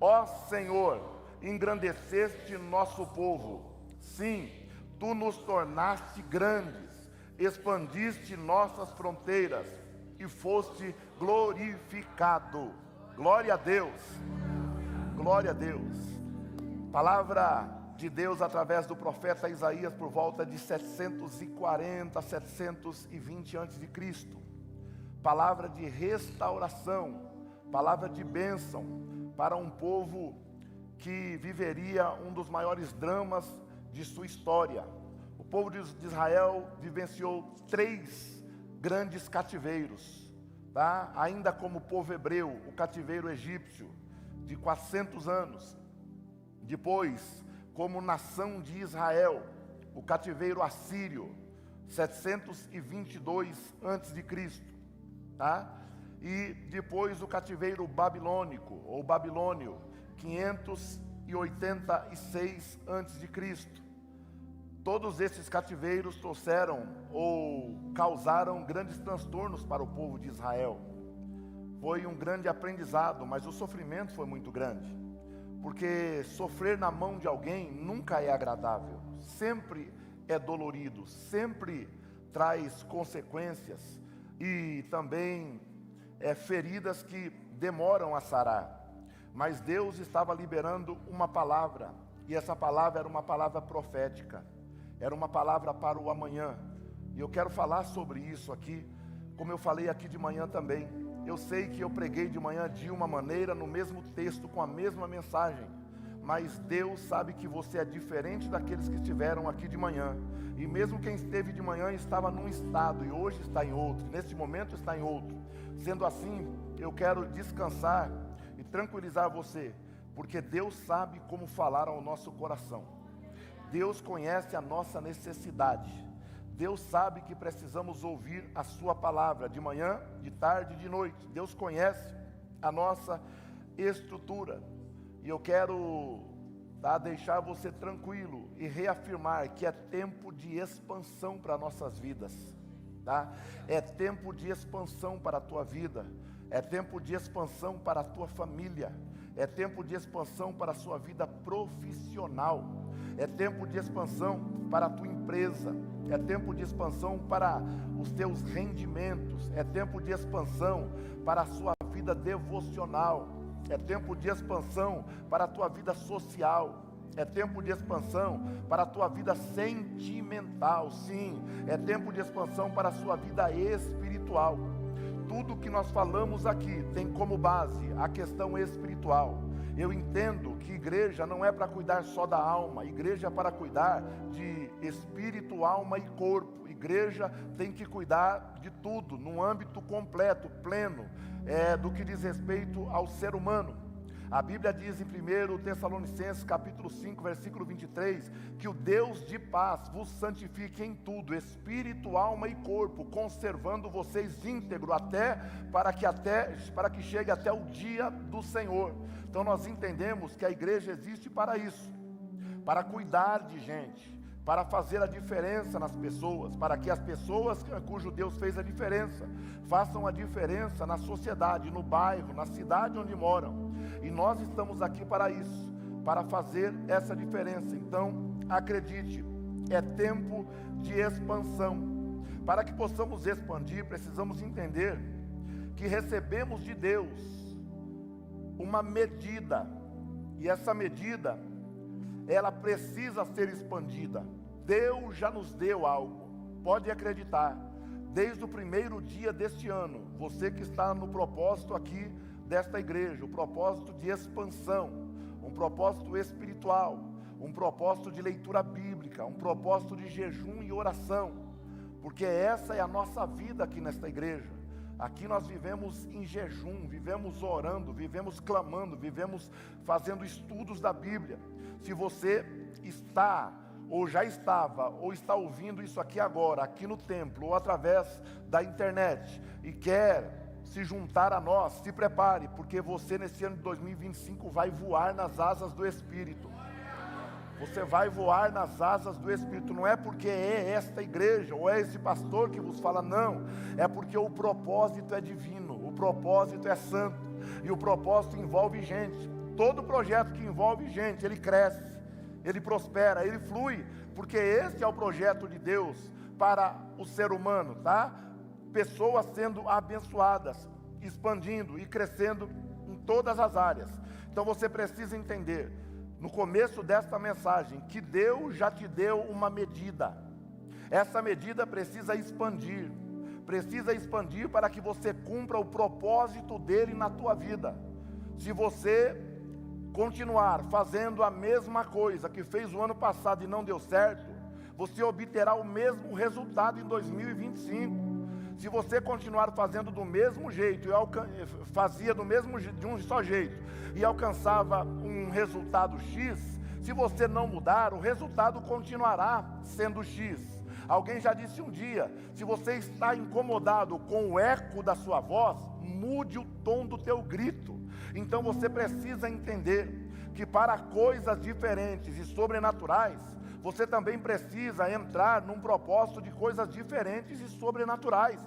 Ó Senhor, engrandeceste nosso povo. Sim, tu nos tornaste grandes, expandiste nossas fronteiras e foste glorificado. Glória a Deus. Glória a Deus. Palavra de Deus através do profeta Isaías por volta de 740, 720 a.C. Palavra de restauração, palavra de bênção para um povo que viveria um dos maiores dramas de sua história. O povo de Israel vivenciou 3 grandes cativeiros, tá? Ainda como povo hebreu, o cativeiro egípcio de 400 anos. Depois, como nação de Israel, o cativeiro assírio, 722 a.C., tá? E depois o cativeiro babilônico, ou babilônio, 586 a.C. Todos esses cativeiros trouxeram ou causaram grandes transtornos para o povo de Israel. Foi um grande aprendizado, mas o sofrimento foi muito grande. Porque sofrer na mão de alguém nunca é agradável, sempre é dolorido, sempre traz consequências e também feridas que demoram a sarar. Mas Deus estava liberando uma palavra, e essa palavra era uma palavra profética, era uma palavra para o amanhã. E eu quero falar sobre isso aqui, como eu falei aqui de manhã também. Eu sei que eu preguei de manhã de uma maneira, no mesmo texto, com a mesma mensagem, mas Deus sabe que você é diferente daqueles que estiveram aqui de manhã. E mesmo quem esteve de manhã estava num estado e hoje está em outro, neste momento está em outro. Sendo assim, eu quero descansar e tranquilizar você, porque Deus sabe como falar ao nosso coração. Deus conhece a nossa necessidade. Deus sabe que precisamos ouvir a sua palavra de manhã, de tarde e de noite. Deus conhece a nossa estrutura. E eu quero deixar você tranquilo e reafirmar que é tempo de expansão para nossas vidas. Tá? É tempo de expansão para a tua vida. É tempo de expansão para a tua família. É tempo de expansão para a sua vida profissional. É tempo de expansão para a tua empresa. É tempo de expansão para os teus rendimentos. É tempo de expansão para a sua vida devocional. É tempo de expansão para a tua vida social. É tempo de expansão para a tua vida sentimental. Sim, é tempo de expansão para a sua vida espiritual. Tudo que nós falamos aqui tem como base a questão espiritual. Eu entendo que igreja não é para cuidar só da alma, igreja é para cuidar de espírito, alma e corpo. Igreja tem que cuidar de tudo, num âmbito completo, pleno, do que diz respeito ao ser humano. A Bíblia diz em 1 Tessalonicenses capítulo 5, versículo 23, que o Deus de paz vos santifique em tudo, espírito, alma e corpo, conservando vocês íntegro para que chegue até o dia do Senhor. Então nós entendemos que a igreja existe para isso, para cuidar de gente, para fazer a diferença nas pessoas, para que as pessoas cujo Deus fez a diferença, façam a diferença na sociedade, no bairro, na cidade onde moram. E nós estamos aqui para isso, para fazer essa diferença. Então, acredite, é tempo de expansão. Para que possamos expandir, precisamos entender que recebemos de Deus uma medida, e essa medida, ela precisa ser expandida. Deus já nos deu algo, pode acreditar. Desde o primeiro dia deste ano, você que está no propósito aqui desta igreja, o propósito de expansão, um propósito espiritual, um propósito de leitura bíblica, um propósito de jejum e oração, porque essa é a nossa vida aqui nesta igreja. Aqui nós vivemos em jejum, vivemos orando, vivemos clamando, vivemos fazendo estudos da Bíblia. Se você está, ou já estava, ou está ouvindo isso aqui agora, aqui no templo, ou através da internet, e quer se juntar a nós, se prepare, porque você nesse ano de 2025 vai voar nas asas do Espírito. Você vai voar nas asas do Espírito. Não é porque é esta igreja ou é esse pastor que vos fala, não. É porque o propósito é divino, o propósito é santo, e o propósito envolve gente. todo projeto que envolve gente, ele cresce, ele prospera, ele flui, porque esse é o projeto de Deus para o ser humano, tá? Pessoas sendo abençoadas, expandindo e crescendo em todas as áreas. Então você precisa entender, no começo desta mensagem, que Deus já te deu uma medida. Essa medida precisa expandir para que você cumpra o propósito dele na tua vida. Se você continuar fazendo a mesma coisa que fez o ano passado e não deu certo, você obterá o mesmo resultado em 2025. Se você continuar fazendo do mesmo jeito, fazia de um só jeito, e alcançava um resultado X, se você não mudar, o resultado continuará sendo X. Alguém já disse um dia, se você está incomodado com o eco da sua voz, mude o tom do teu grito. Então você precisa entender que para coisas diferentes e sobrenaturais, você também precisa entrar num propósito de coisas diferentes e sobrenaturais.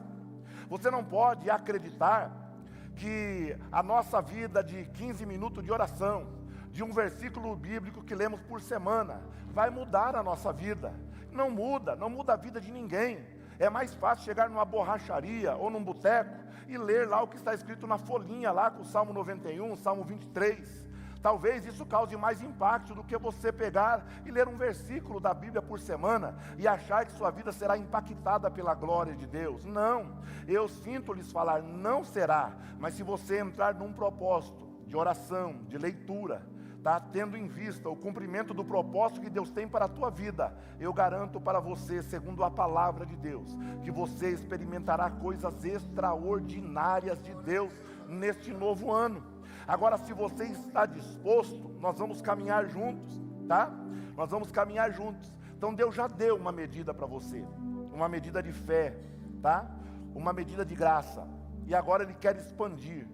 Você não pode acreditar que a nossa vida de 15 minutos de oração, de um versículo bíblico que lemos por semana, vai mudar a nossa vida. Não muda a vida de ninguém. É mais fácil chegar numa borracharia ou num boteco e ler lá o que está escrito na folhinha lá com o Salmo 91, Salmo 23. Talvez isso cause mais impacto do que você pegar e ler um versículo da Bíblia por semana e achar que sua vida será impactada pela glória de Deus. Não, eu sinto lhes falar, não será. Mas se você entrar num propósito de oração, de leitura, tá tendo em vista o cumprimento do propósito que Deus tem para a tua vida, eu garanto para você, segundo a palavra de Deus, que você experimentará coisas extraordinárias de Deus neste novo ano. Agora, se você está disposto, nós vamos caminhar juntos, tá? Nós vamos caminhar juntos. Então Deus já deu uma medida para você, uma medida de fé, tá? Uma medida de graça. E agora Ele quer expandir.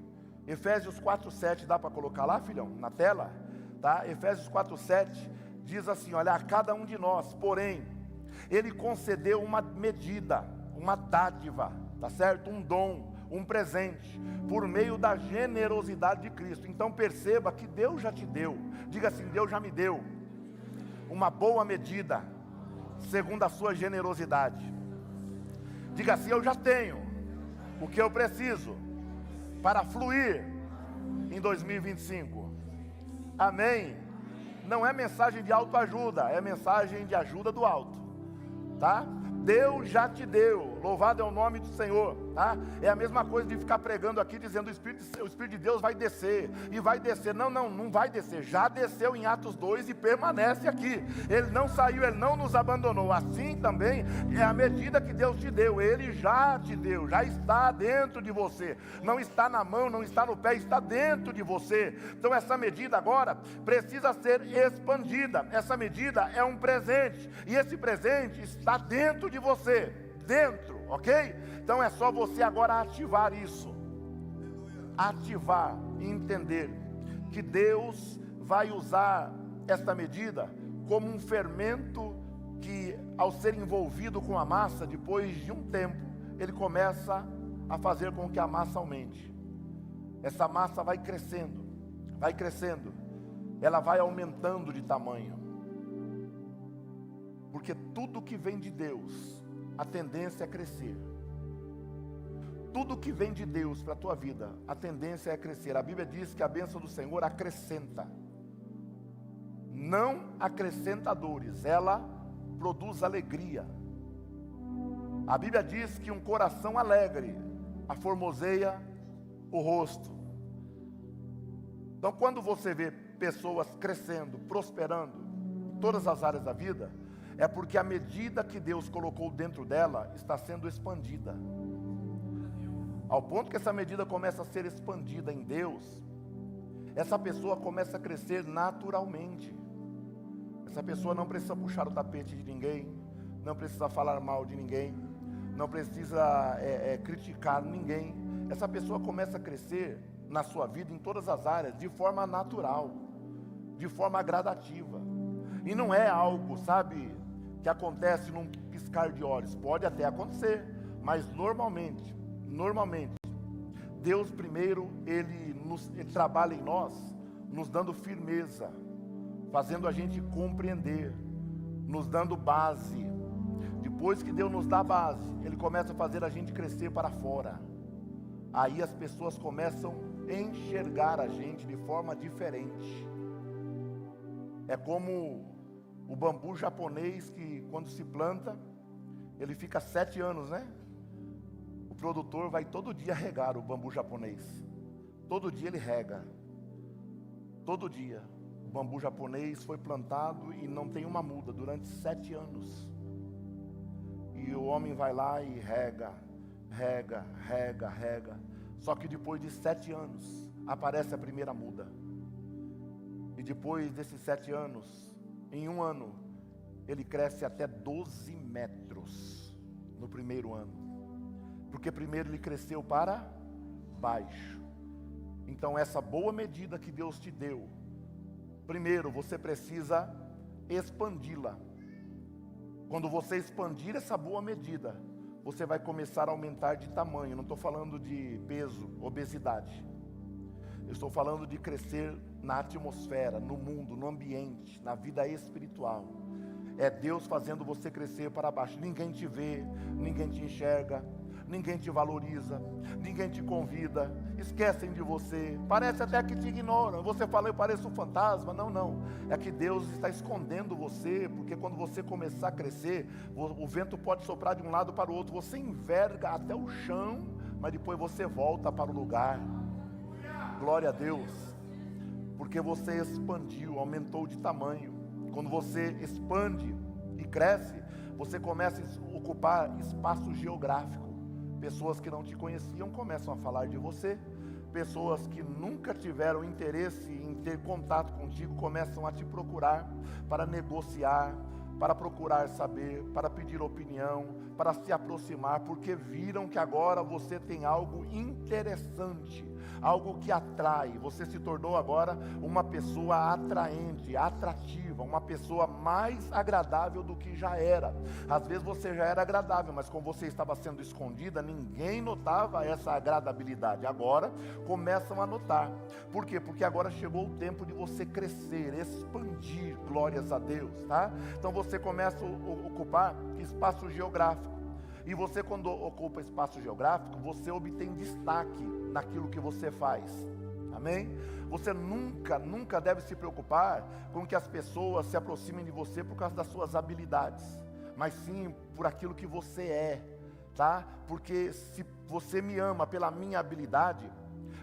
Efésios 4:7, dá para colocar lá, filhão, na tela? Tá? Efésios 4:7 diz assim, olha, a cada um de nós, porém, Ele concedeu uma medida, uma dádiva, tá certo? Um dom, um presente, por meio da generosidade de Cristo. Então perceba que Deus já te deu, diga assim, Deus já me deu uma boa medida, segundo a sua generosidade. Diga assim, eu já tenho o que eu preciso para fluir em 2025. Amém? Não é mensagem de autoajuda, é mensagem de ajuda do alto, tá? Deus já te deu, louvado é o nome do Senhor, tá? É a mesma coisa de ficar pregando aqui, dizendo o Espírito de Deus vai descer, e vai descer. Não vai descer, já desceu em Atos 2 e permanece aqui. Ele não saiu, Ele não nos abandonou. Assim também é a medida que Deus te deu, Ele já te deu, já está dentro de você. Não está na mão, não está no pé, está dentro de você. Então essa medida agora precisa ser expandida. Essa medida é um presente, e esse presente está dentro de você, dentro, ok? Então é só você agora ativar isso, ativar e entender que Deus vai usar esta medida como um fermento que, ao ser envolvido com a massa, depois de um tempo, ele começa a fazer com que a massa aumente. Essa massa vai crescendo, ela vai aumentando de tamanho. Porque tudo que vem de Deus, a tendência é crescer. Tudo que vem de Deus para a tua vida, a tendência é crescer. A Bíblia diz que a bênção do Senhor acrescenta. Não acrescenta dores, ela produz alegria. A Bíblia diz que um coração alegre aformoseia o rosto. Então, quando você vê pessoas crescendo, prosperando em todas as áreas da vida, é porque a medida que Deus colocou dentro dela está sendo expandida. Ao ponto que essa medida começa a ser expandida em Deus, essa pessoa começa a crescer naturalmente. Essa pessoa não precisa puxar o tapete de ninguém, não precisa falar mal de ninguém, não precisa criticar ninguém. Essa pessoa começa a crescer na sua vida, em todas as áreas, de forma natural, de forma gradativa. E não é algo, sabe, que acontece num piscar de olhos. Pode até acontecer, mas normalmente, Deus primeiro, Ele trabalha em nós nos dando firmeza, fazendo a gente compreender, nos dando base. Depois que Deus nos dá base, Ele começa a fazer a gente crescer para fora. Aí as pessoas começam a enxergar a gente de forma diferente. É como o bambu japonês que quando se planta, ele fica 7 anos, né? O produtor vai todo dia regar o bambu japonês. Todo dia ele rega. Todo dia. O bambu japonês foi plantado e não tem uma muda durante 7 anos. E o homem vai lá e rega. Só que depois de 7 anos, aparece a primeira muda. E depois desses 7 anos, em um ano, ele cresce até 12 metros no primeiro ano. Porque primeiro ele cresceu para baixo. Então essa boa medida que Deus te deu, primeiro você precisa expandi-la. Quando você expandir essa boa medida, você vai começar a aumentar de tamanho. Não estou falando de peso, obesidade. Eu estou falando de crescer na atmosfera, no mundo, no ambiente, na vida espiritual. É Deus fazendo você crescer para baixo. Ninguém te vê, ninguém te enxerga, ninguém te valoriza, ninguém te convida, esquecem de você, parece até que te ignoram. Você fala, eu pareço um fantasma. Não, é que Deus está escondendo você, porque quando você começar a crescer, o vento pode soprar de um lado para o outro, você enverga até o chão, mas depois você volta para o lugar. Glória a Deus, porque você expandiu, aumentou de tamanho. Quando você expande e cresce, você começa a ocupar espaço geográfico. Pessoas que não te conheciam começam a falar de você. Pessoas que nunca tiveram interesse em ter contato contigo começam a te procurar para negociar, para procurar saber, para pedir opinião, para se aproximar, porque viram que agora você tem algo interessante, algo que atrai. Você se tornou agora uma pessoa atraente, atrativa, uma pessoa mais agradável do que já era. Às vezes você já era agradável, mas como você estava sendo escondida, ninguém notava essa agradabilidade. Agora começam a notar. Por quê? Porque agora chegou o tempo de você crescer, expandir, glórias a Deus, tá? Então você começa a ocupar espaço geográfico. E você, quando ocupa espaço geográfico, você obtém destaque naquilo que você faz. Amém? Você nunca deve se preocupar com que as pessoas se aproximem de você por causa das suas habilidades, mas sim por aquilo que você é, tá? Porque se você me ama pela minha habilidade,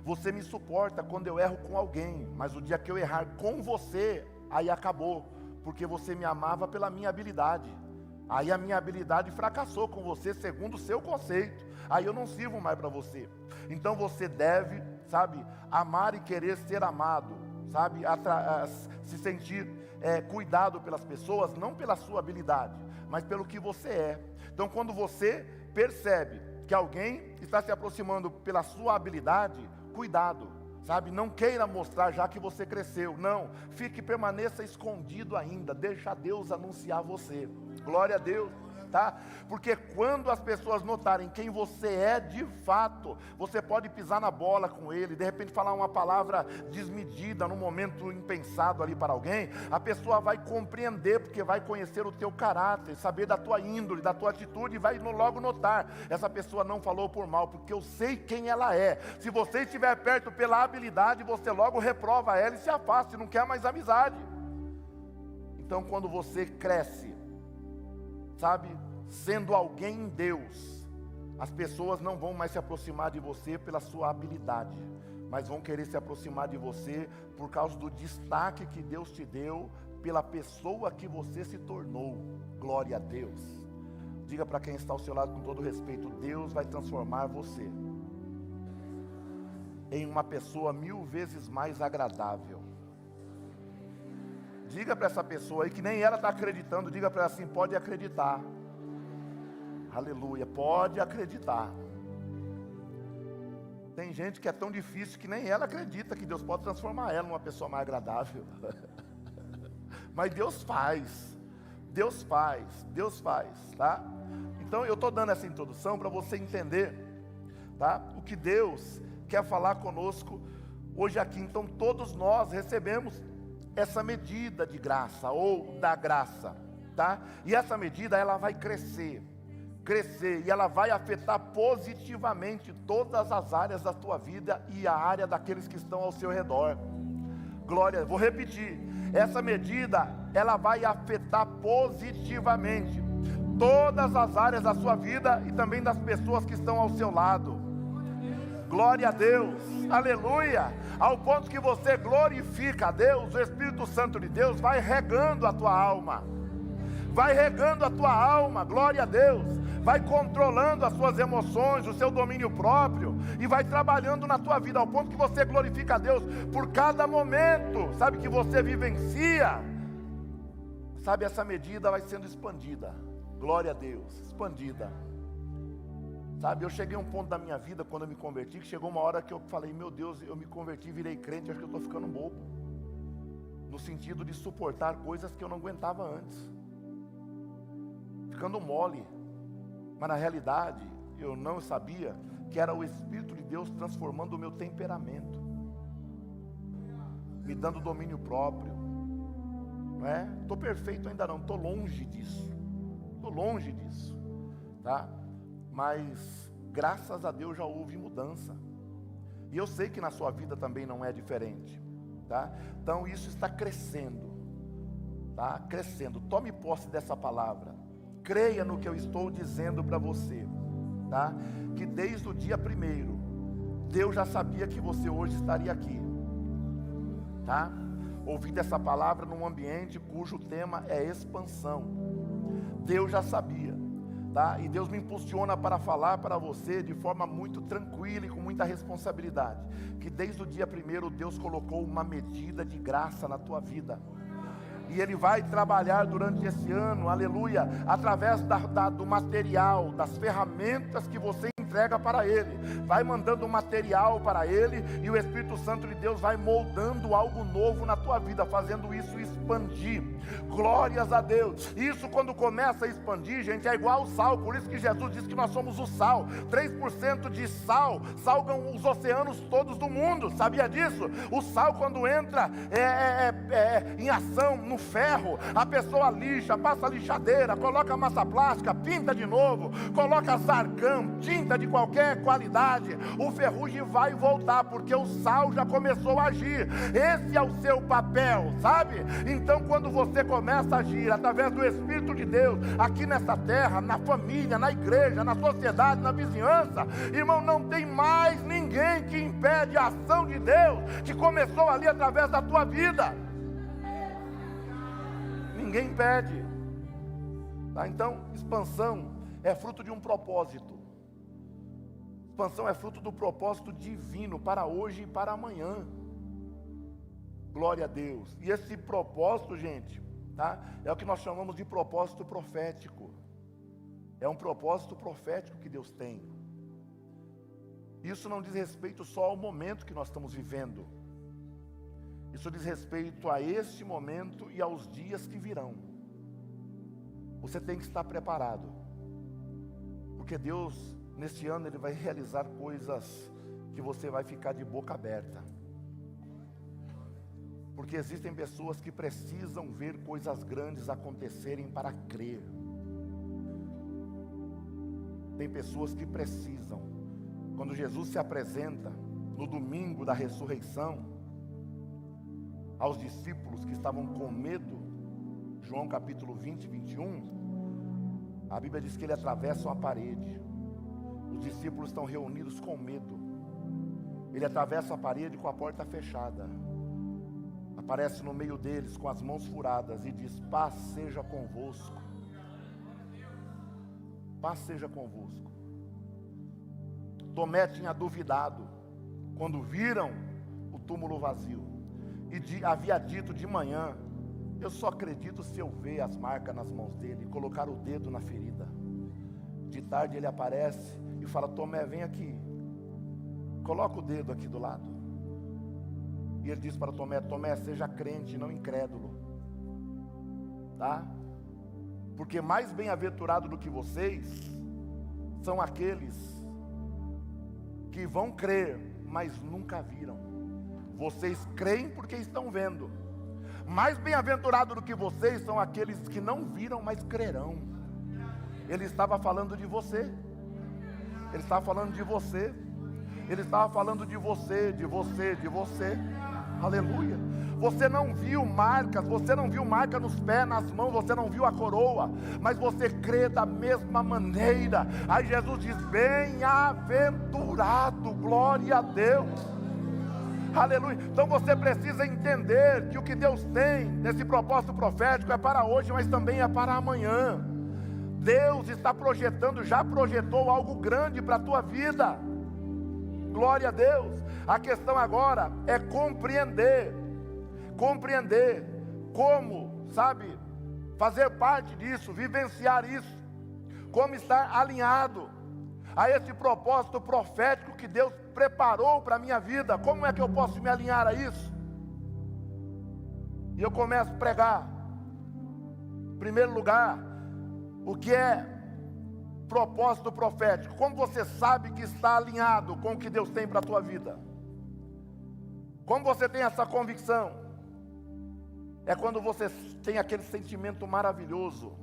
você me suporta quando eu erro com alguém, mas o dia que eu errar com você, aí acabou, porque você me amava pela minha habilidade. Aí a minha habilidade fracassou com você segundo o seu conceito. Aí eu não sirvo mais para você. Então você deve, sabe, amar e querer ser amado, sabe, se sentir cuidado pelas pessoas, não pela sua habilidade, mas pelo que você é. Então quando você percebe que alguém está se aproximando pela sua habilidade, cuidado. Sabe, não queira mostrar já que você cresceu. Não, permaneça escondido ainda. Deixa Deus anunciar você. Glória a Deus, tá? Porque quando as pessoas notarem quem você é de fato, você pode pisar na bola com ele, de repente falar uma palavra desmedida num momento impensado ali para alguém. A pessoa vai compreender, porque vai conhecer o teu caráter, saber da tua índole, da tua atitude, e vai logo notar, essa pessoa não falou por mal, porque eu sei quem ela é. Se você estiver perto pela habilidade, você logo reprova ela e se afasta, e não quer mais amizade. Então quando você cresce, sabe, sendo alguém em Deus, as pessoas não vão mais se aproximar de você pela sua habilidade, mas vão querer se aproximar de você por causa do destaque que Deus te deu, pela pessoa que você se tornou. Glória a Deus. Diga para quem está ao seu lado com todo respeito: Deus vai transformar você em uma pessoa 1000 vezes mais agradável. Diga para essa pessoa aí que nem ela está acreditando, diga para ela assim: pode acreditar. Aleluia, pode acreditar. Tem gente que é tão difícil que nem ela acredita que Deus pode transformar ela numa pessoa mais agradável. Mas Deus faz, tá? Então eu estou dando essa introdução para você entender, tá? O que Deus quer falar conosco hoje aqui. Então todos nós recebemos essa medida de graça, ou da graça, tá? E essa medida, ela vai crescer, e ela vai afetar positivamente todas as áreas da tua vida e a área daqueles que estão ao seu redor. Glória, vou repetir, essa medida, ela vai afetar positivamente todas as áreas da sua vida e também das pessoas que estão ao seu lado. Glória a Deus, aleluia, ao ponto que você glorifica a Deus, o Espírito Santo de Deus vai regando a tua alma, glória a Deus, vai controlando as suas emoções, o seu domínio próprio, e vai trabalhando na tua vida, ao ponto que você glorifica a Deus por cada momento, sabe, que você vivencia, sabe, essa medida vai sendo expandida, glória a Deus, expandida. Sabe, eu cheguei a um ponto da minha vida, quando eu me converti, que chegou uma hora que eu falei, meu Deus, eu me converti, virei crente, acho que eu estou ficando bobo, no sentido de suportar coisas que eu não aguentava antes, ficando mole, mas na realidade, eu não sabia que era o Espírito de Deus transformando o meu temperamento, me dando domínio próprio, não é? Estou perfeito ainda não, estou longe disso, tá? Mas graças a Deus já houve mudança, e eu sei que na sua vida também não é diferente, tá? Então isso está crescendo, tá? Crescendo, tome posse dessa palavra, creia no que eu estou dizendo para você, tá? Que desde o dia 1º, Deus já sabia que você hoje estaria aqui, tá? Ouvindo essa palavra num ambiente cujo tema é expansão, Deus já sabia. Tá? E Deus me impulsiona para falar para você de forma muito tranquila e com muita responsabilidade, que desde o dia 1º Deus colocou uma medida de graça na tua vida, e Ele vai trabalhar durante esse ano, aleluia, através do material, das ferramentas que você entrega para Ele, vai mandando material para Ele, e o Espírito Santo de Deus vai moldando algo novo na tua vida, fazendo isso expandir, glórias a Deus. Isso, quando começa a expandir, gente, é igual ao sal, por isso que Jesus disse que nós somos o sal, 3% de sal salgam os oceanos todos do mundo, sabia disso? O sal, quando entra em ação no ferro, a pessoa lixa, passa lixadeira, coloca massa plástica, pinta de novo, coloca zarcão, tinta de qualquer qualidade, o ferrugem vai voltar, porque o sal já começou a agir. Esse é o seu papel, sabe? Então quando você começa a agir através do Espírito de Deus, aqui nessa terra, na família, na igreja, na sociedade, na vizinhança, irmão, não tem mais ninguém que impede a ação de Deus, que começou ali através da tua vida. Ninguém impede, tá? Então, expansão é fruto de um propósito. Expansão é fruto do propósito divino para hoje e para amanhã. Glória a Deus. E esse propósito, gente, tá? É o que nós chamamos de propósito profético. É um propósito profético que Deus tem. Isso não diz respeito só ao momento que nós estamos vivendo. Isso diz respeito a este momento e aos dias que virão. Você tem que estar preparado, porque Deus, neste ano, Ele vai realizar coisas que você vai ficar de boca aberta. Porque existem pessoas que precisam ver coisas grandes acontecerem para crer. Tem pessoas que precisam. Quando Jesus se apresenta no domingo da ressurreição aos discípulos que estavam com medo, João capítulo 20, 21, a Bíblia diz que Ele atravessa uma parede. Os discípulos estão reunidos com medo. Ele atravessa a parede com a porta fechada, aparece no meio deles com as mãos furadas e diz: paz seja convosco. Paz seja convosco. Tomé tinha duvidado quando viram o túmulo vazio, e havia dito de manhã: eu só acredito se eu ver as marcas nas mãos dele e colocar o dedo na ferida. De tarde ele aparece e fala: Tomé, vem aqui, coloca o dedo aqui do lado. E ele diz para Tomé: Tomé, seja crente, não incrédulo, tá? Porque mais bem-aventurado do que vocês são aqueles que vão crer, mas nunca viram. Vocês creem porque estão vendo. Mais bem-aventurados do que vocês são aqueles que não viram, mas crerão. Ele estava falando de você. Ele estava falando de você. Ele estava falando de você, de você, de você. Aleluia. Você não viu marcas, você não viu marca nos pés, nas mãos, você não viu a coroa, mas você crê da mesma maneira. Aí Jesus diz: bem-aventurado, glória a Deus. Aleluia. Então você precisa entender que o que Deus tem nesse propósito profético é para hoje, mas também é para amanhã. Deus está projetando, já projetou algo grande para a tua vida. Glória a Deus. A questão agora é compreender como, sabe, fazer parte disso, vivenciar isso, como estar alinhado a esse propósito profético que Deus preparou para a minha vida. Como é que eu posso me alinhar a isso? E eu começo a pregar. Em primeiro lugar, o que é propósito profético? Como você sabe que está alinhado com o que Deus tem para a tua vida? Como você tem essa convicção? É quando você tem aquele sentimento maravilhoso,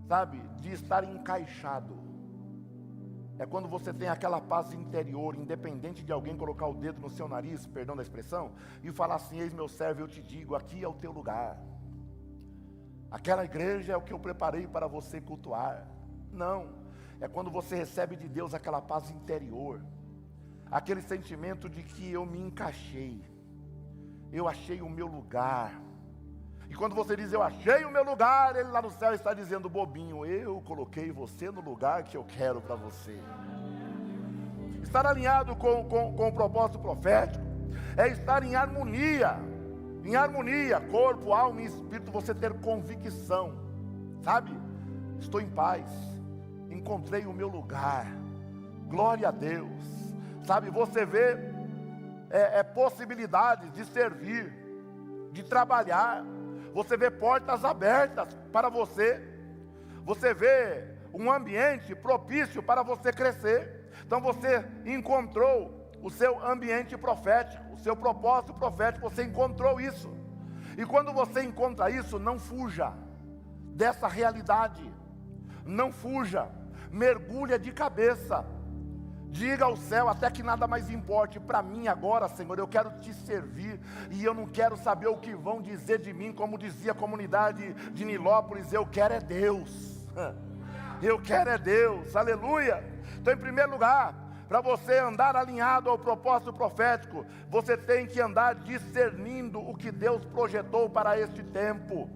sabe, de estar encaixado. É quando você tem aquela paz interior, independente de alguém colocar o dedo no seu nariz, perdão da expressão, e falar assim: eis meu servo, eu te digo, aqui é o teu lugar. Aquela igreja é o que eu preparei para você cultuar. Não, é quando você recebe de Deus aquela paz interior, aquele sentimento de que eu me encaixei, eu achei o meu lugar. E quando você diz: eu achei o meu lugar, Ele lá no céu está dizendo: bobinho, eu coloquei você no lugar que eu quero para você. Estar alinhado com o propósito profético é estar em harmonia, corpo, alma e espírito. Você ter convicção, sabe, estou em paz, encontrei o meu lugar, glória a Deus. Sabe, você vê possibilidades de servir, de trabalhar. Você vê portas abertas para você. Você vê um ambiente propício para você crescer. Então você encontrou o seu ambiente profético, o seu propósito profético, você encontrou isso. E quando você encontra isso, não fuja dessa realidade. Não fuja, mergulha de cabeça. Diga ao céu, até que nada mais importe para mim agora, Senhor, eu quero te servir, e eu não quero saber o que vão dizer de mim, como dizia a comunidade de Nilópolis: eu quero é Deus, eu quero é Deus, aleluia. Então, em primeiro lugar, para você andar alinhado ao propósito profético, você tem que andar discernindo o que Deus projetou para este tempo.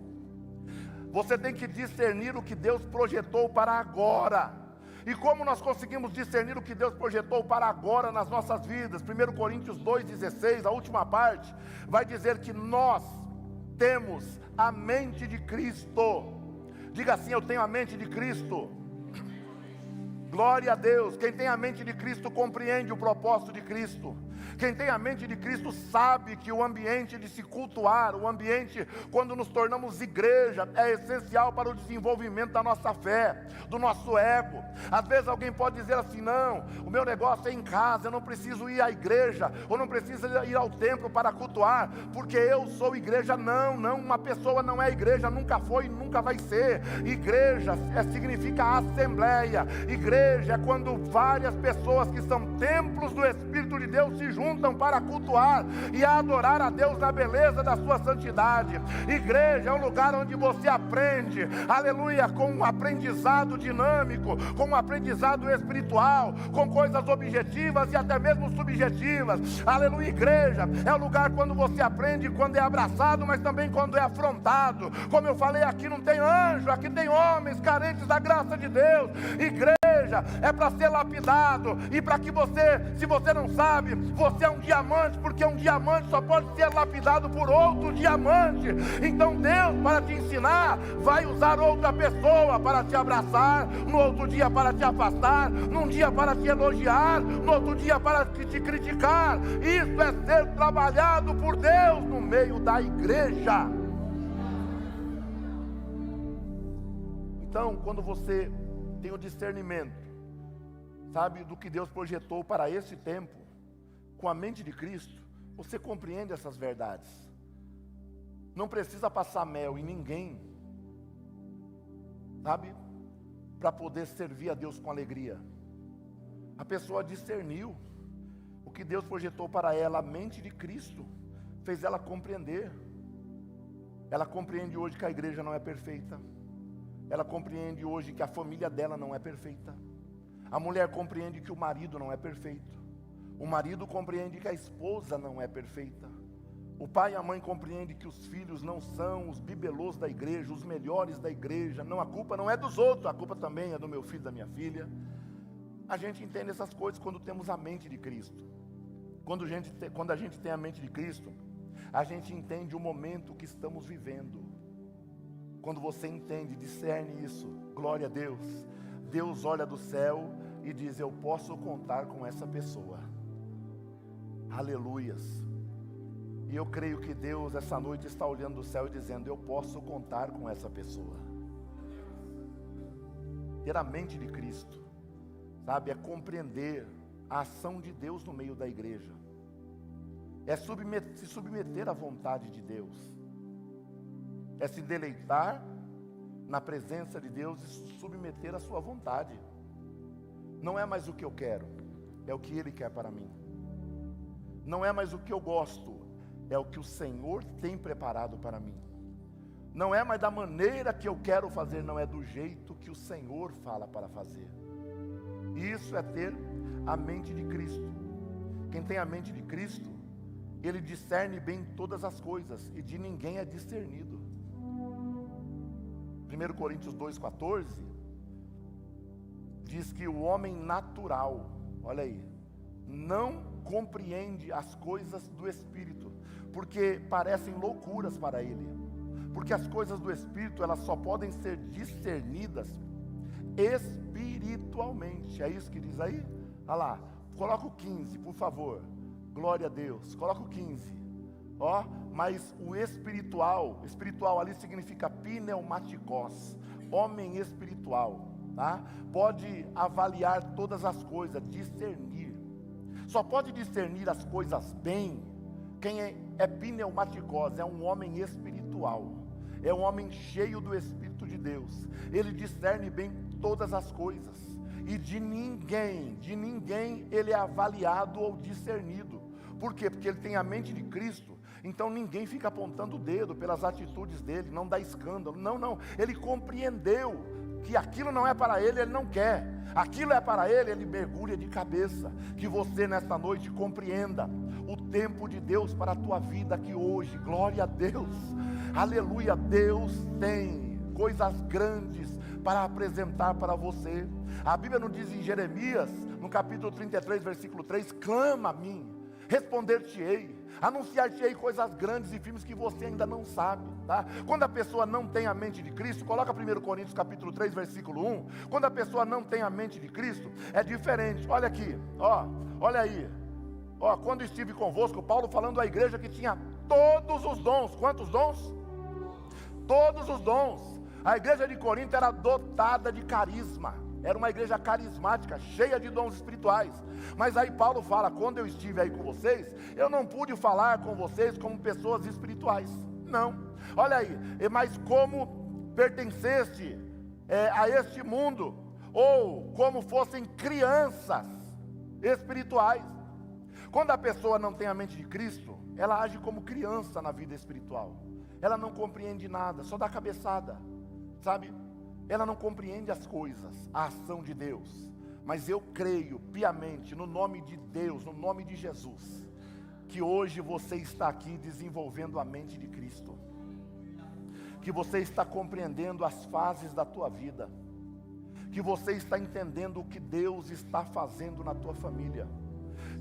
Você tem que discernir o que Deus projetou para agora. E como nós conseguimos discernir o que Deus projetou para agora nas nossas vidas? 1 Coríntios 2,16, a última parte, vai dizer que nós temos a mente de Cristo. Diga assim: eu tenho a mente de Cristo. Glória a Deus. Quem tem a mente de Cristo compreende o propósito de Cristo. Quem tem a mente de Cristo sabe que o ambiente de se cultuar, o ambiente quando nos tornamos igreja, é essencial para o desenvolvimento da nossa fé, do nosso ego. Às vezes alguém pode dizer assim: não, o meu negócio é em casa, eu não preciso ir à igreja, ou não preciso ir ao templo para cultuar, porque eu sou igreja. Não, uma pessoa não é igreja, nunca foi e nunca vai ser. Igreja significa assembleia. Igreja é quando várias pessoas que são templos do Espírito de Deus se juntam para cultuar e adorar a Deus na beleza da sua santidade. Igreja é um lugar onde você aprende, aleluia, com um aprendizado dinâmico, com um aprendizado espiritual, com coisas objetivas e até mesmo subjetivas. Aleluia. Igreja é o lugar quando você aprende, quando é abraçado, mas também quando é afrontado. Como eu falei, aqui não tem anjo, aqui tem homens carentes da graça de Deus. Igreja é para ser lapidado, e para que você, se você não sabe, você é um diamante, porque um diamante só pode ser lapidado por outro diamante. Então Deus, para te ensinar, vai usar outra pessoa para te abraçar, no outro dia para te afastar, num dia para te elogiar, no outro dia para te criticar. Isso é ser trabalhado por Deus no meio da igreja. Então, quando você tem o discernimento, sabe, do que Deus projetou para esse tempo, com a mente de Cristo, Você compreende essas verdades? Não precisa passar mel em ninguém, sabe? Para poder servir a Deus com alegria. A pessoa discerniu o que Deus projetou para ela, a mente de Cristo, fez ela compreender. Ela compreende hoje que a igreja não é perfeita. Ela compreende hoje que a família dela não é perfeita. A mulher compreende que o marido não é perfeito. O marido compreende que a esposa não é perfeita. O pai e a mãe compreendem que os filhos não são os bibelôs da igreja, os melhores da igreja. Não, a culpa não é dos outros, a culpa também é do meu filho, da minha filha. A gente entende essas coisas quando temos a mente de Cristo. Quando a gente tem a mente de Cristo, a gente entende o momento que estamos vivendo. Quando você entende, discerne isso, glória a Deus. Deus olha do céu e diz: eu posso contar com essa pessoa. Aleluias. E eu creio que Deus essa noite está olhando do céu e dizendo: eu posso contar com essa pessoa. Ter a mente de Cristo, sabe, é compreender a ação de Deus no meio da igreja. É se submeter à vontade de Deus. É se deleitar na presença de Deus e se submeter à sua vontade. Não é mais o que eu quero, é o que Ele quer para mim. Não é mais o que eu gosto, é o que o Senhor tem preparado para mim. Não é mais da maneira que eu quero fazer, não é do jeito que o Senhor fala para fazer. Isso é ter a mente de Cristo. Quem tem a mente de Cristo, ele discerne bem todas as coisas, e de ninguém é discernido. 1 Coríntios 2,14 diz que o homem natural, olha aí, não compreende as coisas do Espírito, porque parecem loucuras para ele. Porque as coisas do Espírito, elas só podem ser discernidas espiritualmente. É isso que diz aí? Olha lá, coloca o 15, por favor. Glória a Deus, coloca o 15. Ó, mas o espiritual ali significa pneumatikos, homem espiritual, tá? Pode avaliar todas as coisas, discernir. Só pode discernir as coisas bem quem é pneumatikos, é um homem espiritual. É um homem cheio do Espírito de Deus. Ele discerne bem todas as coisas. E de ninguém ele é avaliado ou discernido. Por quê? Porque ele tem a mente de Cristo. Então ninguém fica apontando o dedo pelas atitudes dele, não dá escândalo. Não. Ele compreendeu que aquilo não é para ele, ele não quer. Aquilo é para ele, ele mergulha de cabeça. Que você nesta noite compreenda o tempo de Deus para a tua vida aqui hoje. Glória a Deus. Aleluia. Deus tem coisas grandes para apresentar para você. A Bíblia nos diz em Jeremias, no capítulo 33, versículo 3, clama a mim, responder-te-ei, anunciar-te-ei coisas grandes e firmes que você ainda não sabe, tá? Quando a pessoa não tem a mente de Cristo, coloca 1 Coríntios capítulo 3, versículo 1, quando a pessoa não tem a mente de Cristo, é diferente. Olha aqui, ó, olha aí, ó, quando estive convosco, Paulo falando à igreja que tinha todos os dons. Quantos dons? Todos os dons. A igreja de Corinto era dotada de carisma, era uma igreja carismática, cheia de dons espirituais. Mas aí Paulo fala: quando eu estive aí com vocês, eu não pude falar com vocês como pessoas espirituais. Não, olha aí, mas como pertenceste a este mundo, ou como fossem crianças espirituais. Quando a pessoa não tem a mente de Cristo, ela age como criança na vida espiritual. Ela não compreende nada, só dá cabeçada, sabe? Ela não compreende as coisas, a ação de Deus. Mas eu creio piamente, no nome de Deus, no nome de Jesus, que hoje você está aqui desenvolvendo a mente de Cristo, que você está compreendendo as fases da tua vida, que você está entendendo o que Deus está fazendo na tua família,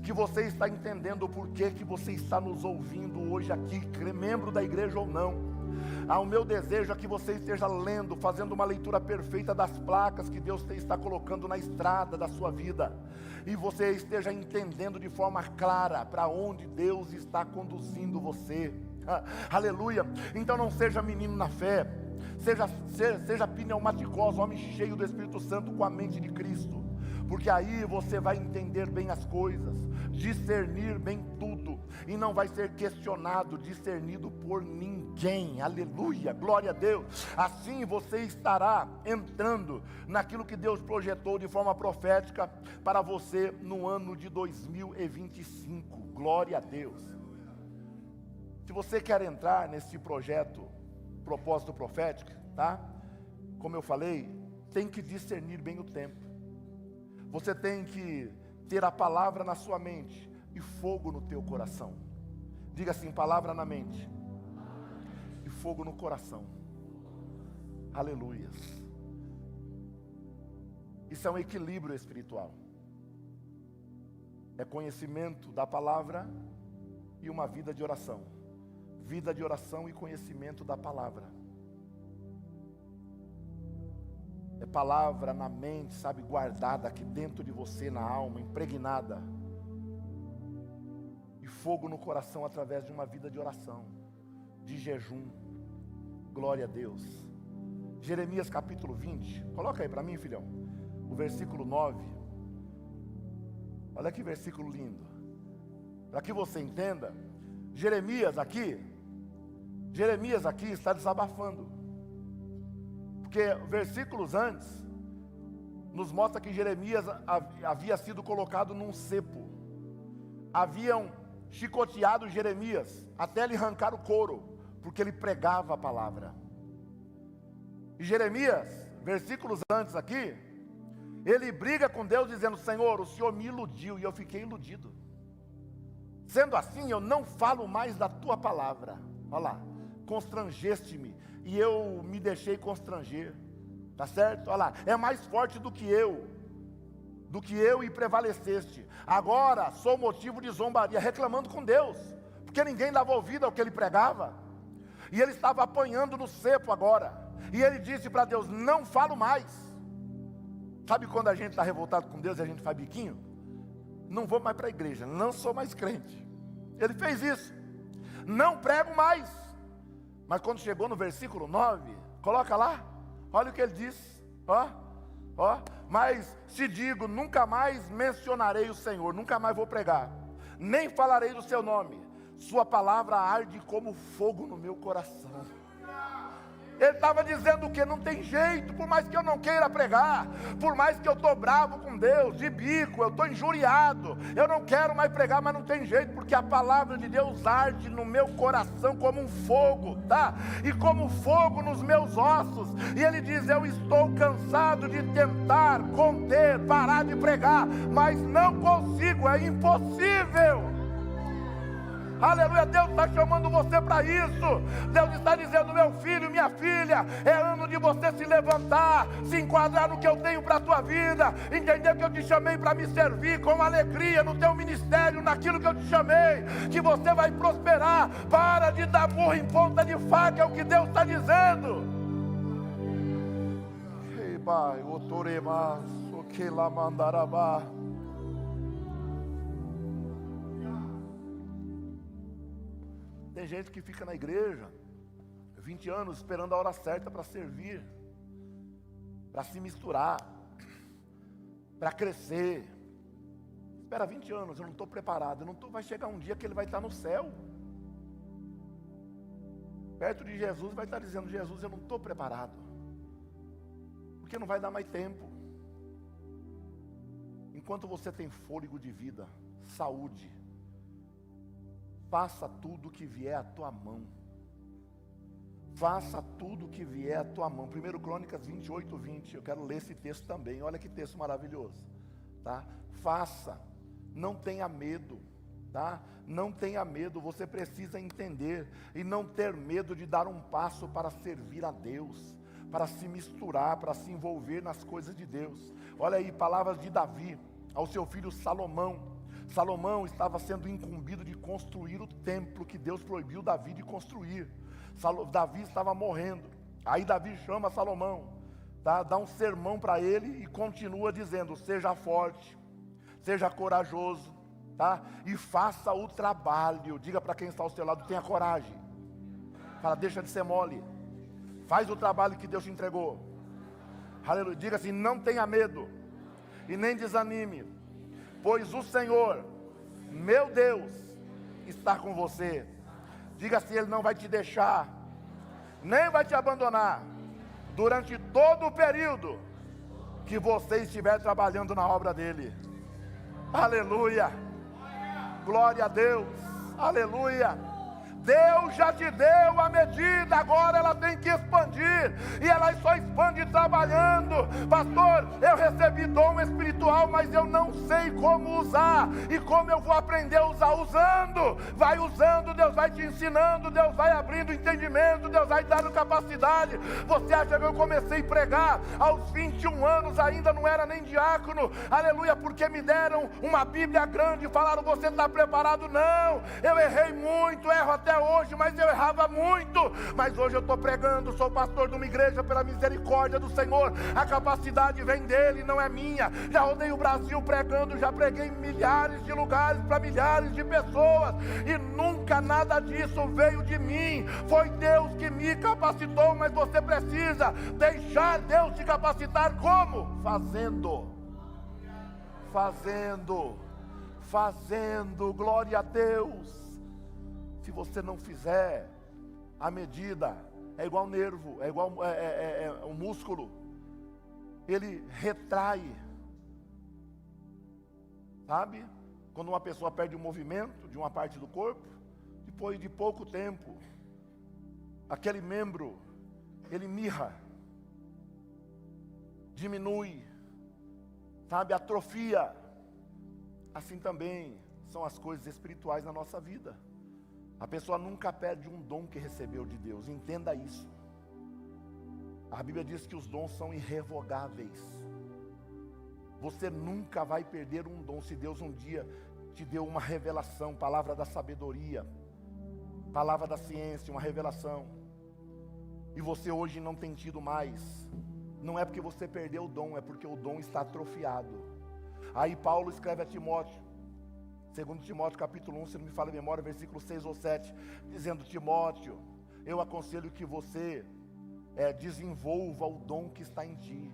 que você está entendendo o porquê que você está nos ouvindo hoje aqui, membro da igreja ou não. O meu desejo é que você esteja lendo, fazendo uma leitura perfeita das placas que Deus está colocando na estrada da sua vida, e você esteja entendendo de forma clara para onde Deus está conduzindo você. Aleluia. Então não seja menino na fé, seja pneumaticós, homem cheio do Espírito Santo com a mente de Cristo, porque aí você vai entender bem as coisas, discernir bem tudo. e não vai ser questionado, discernido por ninguém. Aleluia, glória a Deus. Assim você estará entrando naquilo que Deus projetou de forma profética para você no ano de 2025. Glória a Deus. Se você quer entrar nesse projeto, propósito profético, tá? Como eu falei, tem que discernir bem o tempo. Você tem que ter a palavra na sua mente e fogo no teu coração. Diga assim: palavra na mente e fogo no coração. Aleluia. Isso é um equilíbrio espiritual. É conhecimento da palavra e uma vida de oração. Vida de oração e conhecimento da palavra. É palavra na mente, sabe, guardada aqui dentro de você, na alma, impregnada. E fogo no coração através de uma vida de oração, de jejum. Glória a Deus. Jeremias capítulo 20. Coloca aí para mim, filhão. O versículo 9. Olha que versículo lindo. Para que você entenda, Jeremias aqui está desabafando. Porque versículos antes nos mostra que Jeremias havia sido colocado num cepo. Haviam chicoteado Jeremias até lhe arrancar o couro, porque ele pregava a palavra. E Jeremias, versículos antes aqui, ele briga com Deus dizendo: Senhor, o Senhor me iludiu e eu fiquei iludido. Sendo assim, eu não falo mais da tua palavra. Olha lá, constrangeste-me e eu me deixei constranger. Tá certo? Olha lá, é mais forte do que eu e prevaleceste. Agora sou motivo de zombaria, reclamando com Deus, porque ninguém dava ouvido ao que ele pregava. E ele estava apanhando no cepo agora. E ele disse para Deus: não falo mais. Sabe quando a gente está revoltado com Deus e a gente faz biquinho? Não vou mais para a igreja, não sou mais crente. Ele fez isso. Não prego mais. Mas quando chegou no versículo 9, coloca lá, olha o que ele diz. Mas se digo, nunca mais mencionarei o Senhor, nunca mais vou pregar, nem falarei do seu nome. Sua palavra arde como fogo no meu coração. Ele estava dizendo que não tem jeito, por mais que eu não queira pregar, por mais que eu estou bravo com Deus, de bico, eu estou injuriado, eu não quero mais pregar, mas não tem jeito, porque a palavra de Deus arde no meu coração como um fogo, tá? E como fogo nos meus ossos. E ele diz: eu estou cansado de tentar conter, parar de pregar, mas não consigo, é impossível. Aleluia, Deus está chamando você para isso. Deus está dizendo: meu filho, minha filha, é ano de você se levantar, se enquadrar no que eu tenho para a tua vida, entender que eu te chamei para me servir com alegria no teu ministério, naquilo que eu te chamei, que você vai prosperar. Para de dar murro em ponta de faca, é o que Deus está dizendo. Ei, pai, o torema, o que lá mandarabá. Tem gente que fica na igreja 20 anos esperando a hora certa para servir, para se misturar, para crescer. Espera 20 anos, eu não estou preparado, vai chegar um dia que ele vai estar no céu, perto de Jesus, vai estar dizendo: Jesus, eu não estou preparado, porque não vai dar mais tempo. Enquanto você tem fôlego de vida, saúde, faça tudo que vier à tua mão. Faça tudo que vier à tua mão. 1 Crônicas 28, 20. Eu quero ler esse texto também. Olha que texto maravilhoso, tá? Faça. Não tenha medo, tá? Não tenha medo. Você precisa entender e não ter medo de dar um passo para servir a Deus, para se misturar, para se envolver nas coisas de Deus. Olha aí, palavras de Davi ao seu filho Salomão. Salomão estava sendo incumbido de construir o templo que Deus proibiu Davi de construir. Davi estava morrendo. Aí Davi chama Salomão, tá? Dá um sermão para ele e continua dizendo: seja forte, seja corajoso, tá? E faça o trabalho. Diga para quem está ao seu lado: tenha coragem. Fala: deixa de ser mole, faz o trabalho que Deus te entregou. Aleluia. Diga assim: não tenha medo e nem desanime, pois o Senhor, meu Deus, está com você. Diga assim: Ele não vai te deixar, nem vai te abandonar, durante todo o período que você estiver trabalhando na obra dEle. Aleluia, glória a Deus, aleluia. Deus já te deu a medida, agora ela tem que expandir, e ela só expande trabalhando. Pastor, eu recebi dom espiritual, mas eu não sei como usar, e como eu vou aprender a usar? Usando. Vai usando, Deus vai te ensinando, Deus vai abrindo entendimento, Deus vai dando capacidade. Você acha que eu comecei a pregar aos 21 anos, ainda não era nem diácono, aleluia, porque me deram uma Bíblia grande e falaram: você está preparado? Não, eu errei muito, erro até hoje, mas eu errava muito. Mas hoje eu estou pregando, sou pastor de uma igreja pela misericórdia do Senhor. A capacidade vem dele, não é minha. Já rodei o Brasil pregando, já preguei em milhares de lugares para milhares de pessoas, e nunca nada disso veio de mim. Foi Deus que me capacitou. Mas você precisa deixar Deus te capacitar. Como? Fazendo, glória a Deus. Se você não fizer a medida, é igual nervo, é igual um músculo, ele retrai, sabe? Quando uma pessoa perde o movimento de uma parte do corpo, depois de pouco tempo, aquele membro, ele mirra, diminui, sabe? Atrofia. Assim também são as coisas espirituais na nossa vida. A pessoa nunca perde um dom que recebeu de Deus, entenda isso. A Bíblia diz que os dons são irrevogáveis. Você nunca vai perder um dom. Se Deus um dia te deu uma revelação, palavra da sabedoria, palavra da ciência, uma revelação, e você hoje não tem tido mais, não é porque você perdeu o dom, é porque o dom está atrofiado. Aí Paulo escreve a Timóteo, 2 Timóteo capítulo 1, se não me falha a memória, versículo 6 ou 7, dizendo: Timóteo, eu aconselho que você desenvolva o dom que está em ti.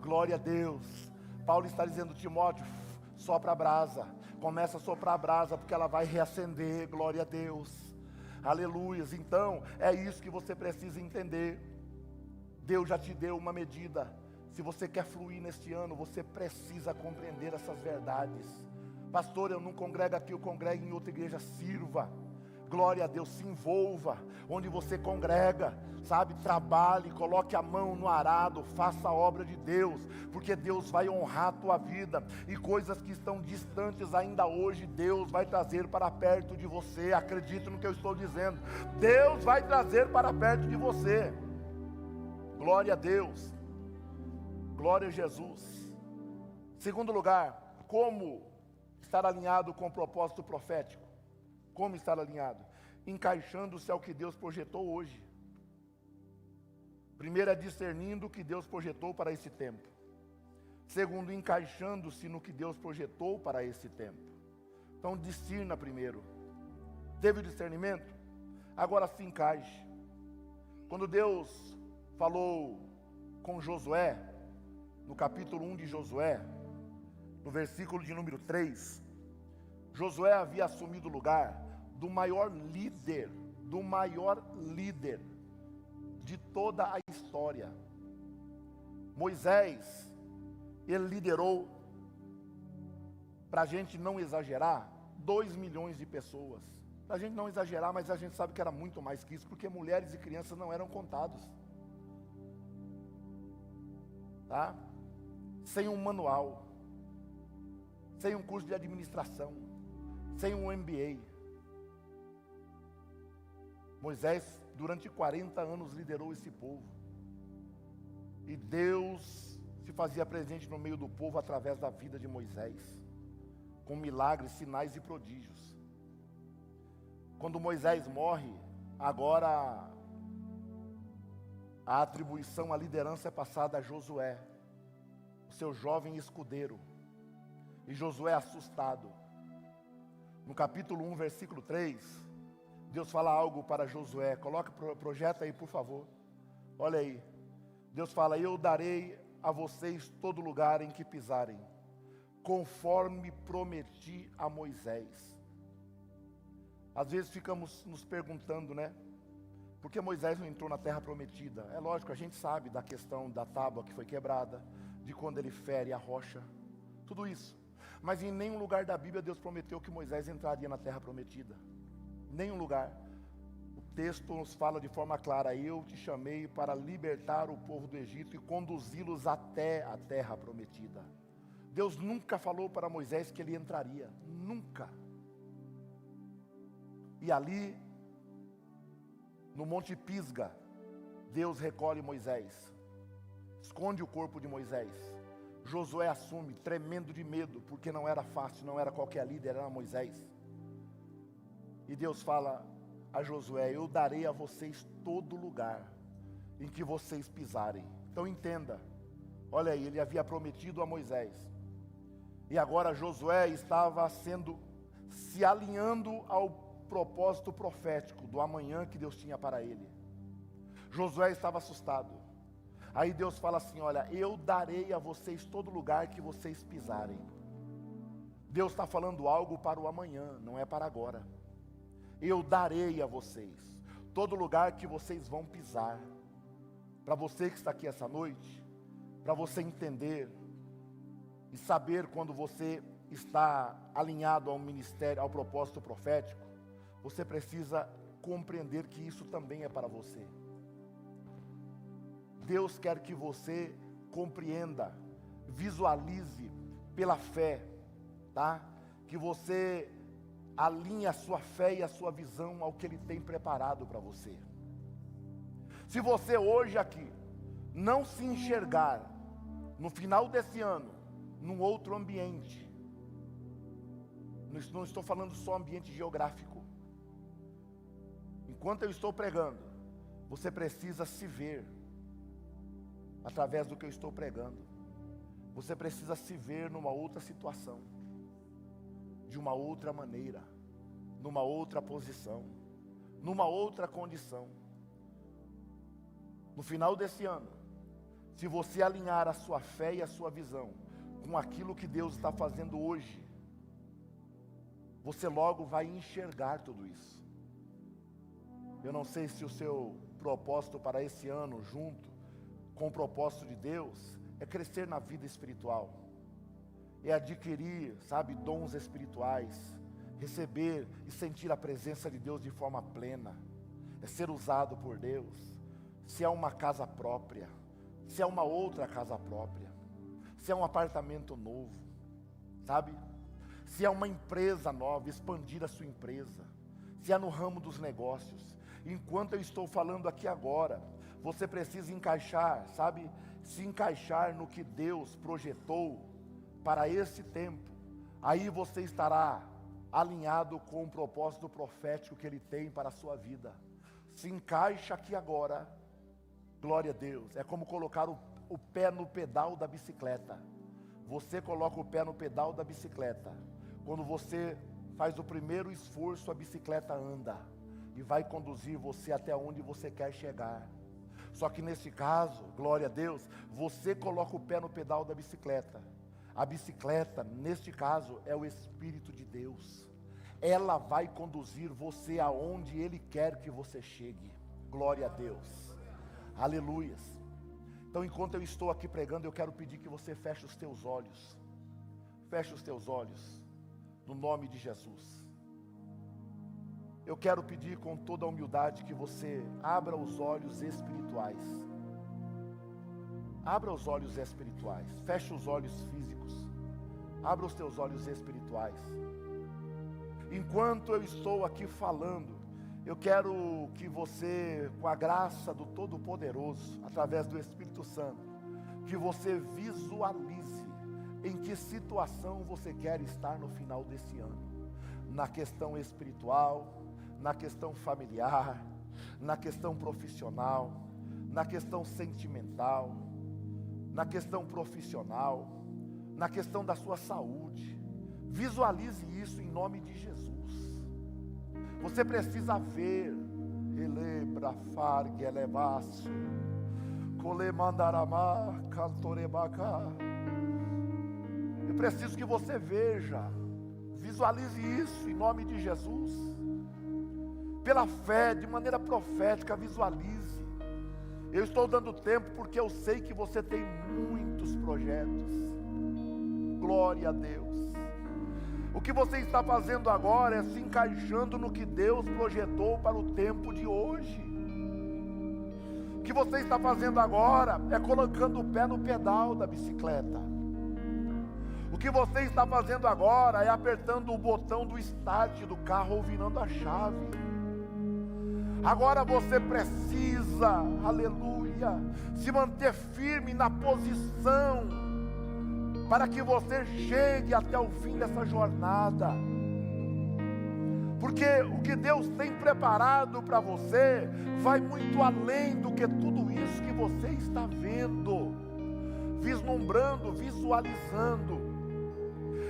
Glória a Deus. Paulo está dizendo: Timóteo, sopra a brasa, começa a soprar a brasa, porque ela vai reacender. Glória a Deus, aleluias. Então, é isso que você precisa entender. Deus já te deu uma medida. Se você quer fluir neste ano, você precisa compreender essas verdades. Pastor, eu não congrego aqui, eu congrego em outra igreja. Sirva, glória a Deus, se envolva onde você congrega, sabe? Trabalhe, coloque a mão no arado, faça a obra de Deus, porque Deus vai honrar a tua vida, e coisas que estão distantes ainda hoje, Deus vai trazer para perto de você. Acredite no que eu estou dizendo, Deus vai trazer para perto de você. Glória a Deus, glória a Jesus. Segundo lugar, como estar alinhado com o propósito profético? Como estar alinhado? Encaixando-se ao que Deus projetou hoje. Primeiro é discernindo o que Deus projetou para esse tempo. Segundo, encaixando-se no que Deus projetou para esse tempo. Então discirna primeiro. Teve o discernimento? Agora se encaixe. Quando Deus falou com Josué, no capítulo 1 de Josué, no versículo de número 3, Josué havia assumido o lugar do maior líder de toda a história. Moisés, ele liderou, para a gente não exagerar, 2 milhões de pessoas. Para a gente não exagerar, mas a gente sabe que era muito mais que isso, porque mulheres e crianças não eram contados. Tá? Sem um manual, sem um curso de administração, sem um MBA. Moisés, durante 40 anos, liderou esse povo. E Deus se fazia presente no meio do povo através da vida de Moisés, com milagres, sinais e prodígios. Quando Moisés morre, agora a atribuição, a liderança é passada a Josué, o seu jovem escudeiro. E Josué, assustado, no capítulo 1, versículo 3, Deus fala algo para Josué. Coloca, projeta aí, por favor. Olha aí. Deus fala: eu darei a vocês todo lugar em que pisarem, conforme prometi a Moisés. Às vezes ficamos nos perguntando, né? Por que Moisés não entrou na terra prometida? É lógico, a gente sabe da questão da tábua que foi quebrada, de quando ele fere a rocha, tudo isso. Mas em nenhum lugar da Bíblia Deus prometeu que Moisés entraria na terra prometida. Nenhum lugar. O texto nos fala de forma clara: eu te chamei para libertar o povo do Egito e conduzi-los até a terra prometida. Deus nunca falou para Moisés que ele entraria, nunca. E ali, no Monte Pisga, Deus recolhe Moisés, esconde o corpo de Moisés. Josué assume, tremendo de medo, porque não era fácil, não era qualquer líder, era Moisés. E Deus fala a Josué: eu darei a vocês todo lugar em que vocês pisarem. Então entenda, olha aí, ele havia prometido a Moisés, e agora Josué estava se alinhando ao propósito profético do amanhã que Deus tinha para ele. Josué estava assustado. Aí Deus fala assim: olha, eu darei a vocês todo lugar que vocês pisarem. Deus está falando algo para o amanhã, não é para agora. Eu darei a vocês todo lugar que vocês vão pisar. Para você que está aqui essa noite, para você entender e saber quando você está alinhado ao ministério, ao propósito profético, você precisa compreender que isso também é para você. Deus quer que você compreenda, visualize pela fé, tá? Que você alinhe a sua fé e a sua visão ao que Ele tem preparado para você. Se você hoje aqui não se enxergar no final desse ano num outro ambiente, não estou falando só ambiente geográfico. Enquanto eu estou pregando, você precisa se ver através do que eu estou pregando. Você precisa se ver numa outra situação, de uma outra maneira, numa outra posição, numa outra condição. No final desse ano, se você alinhar a sua fé e a sua visão com aquilo que Deus está fazendo hoje, você logo vai enxergar tudo isso. Eu não sei se o seu propósito para esse ano, junto com o propósito de Deus, é crescer na vida espiritual, é adquirir, sabe, dons espirituais, receber e sentir a presença de Deus de forma plena, é ser usado por Deus. Se é uma casa própria, se é uma outra casa própria, se é um apartamento novo, sabe? Se é uma empresa nova, expandir a sua empresa, se é no ramo dos negócios. Enquanto eu estou falando aqui agora, você precisa encaixar, sabe? Se encaixar no que Deus projetou para esse tempo. Aí você estará alinhado com o propósito profético que Ele tem para a sua vida. Se encaixa aqui agora. Glória a Deus. É como colocar o pé no pedal da bicicleta. Você coloca o pé no pedal da bicicleta. Quando você faz o primeiro esforço, a bicicleta anda e vai conduzir você até onde você quer chegar. Só que nesse caso, glória a Deus, você coloca o pé no pedal da bicicleta. A bicicleta, neste caso, é o Espírito de Deus. Ela vai conduzir você aonde Ele quer que você chegue. Glória a Deus. Aleluias. Então, enquanto eu estou aqui pregando, eu quero pedir que você feche os teus olhos. Feche os teus olhos, no nome de Jesus. Eu quero pedir com toda a humildade que você abra os olhos espirituais. Abra os olhos espirituais. Feche os olhos físicos. Abra os teus olhos espirituais. Enquanto eu estou aqui falando, eu quero que você, com a graça do Todo-Poderoso, através do Espírito Santo, que você visualize em que situação você quer estar no final desse ano. Na questão espiritual, na questão familiar, na questão profissional, na questão sentimental, na questão profissional, na questão da sua saúde. Visualize isso em nome de Jesus. Você precisa ver. Eu preciso que você veja. Visualize isso em nome de Jesus. pela fé, de maneira profética, visualize. Eu estou dando tempo porque eu sei que você tem muitos projetos. Glória a Deus. O que você está fazendo agora é se encaixando no que Deus projetou para o tempo de hoje. O que você está fazendo agora é colocando o pé no pedal da bicicleta. O que você está fazendo agora é apertando o botão do start do carro ou virando a chave. Agora você precisa, aleluia, se manter firme na posição, para que você chegue até o fim dessa jornada. Porque o que Deus tem preparado para você vai muito além do que tudo isso que você está vendo, vislumbrando, visualizando.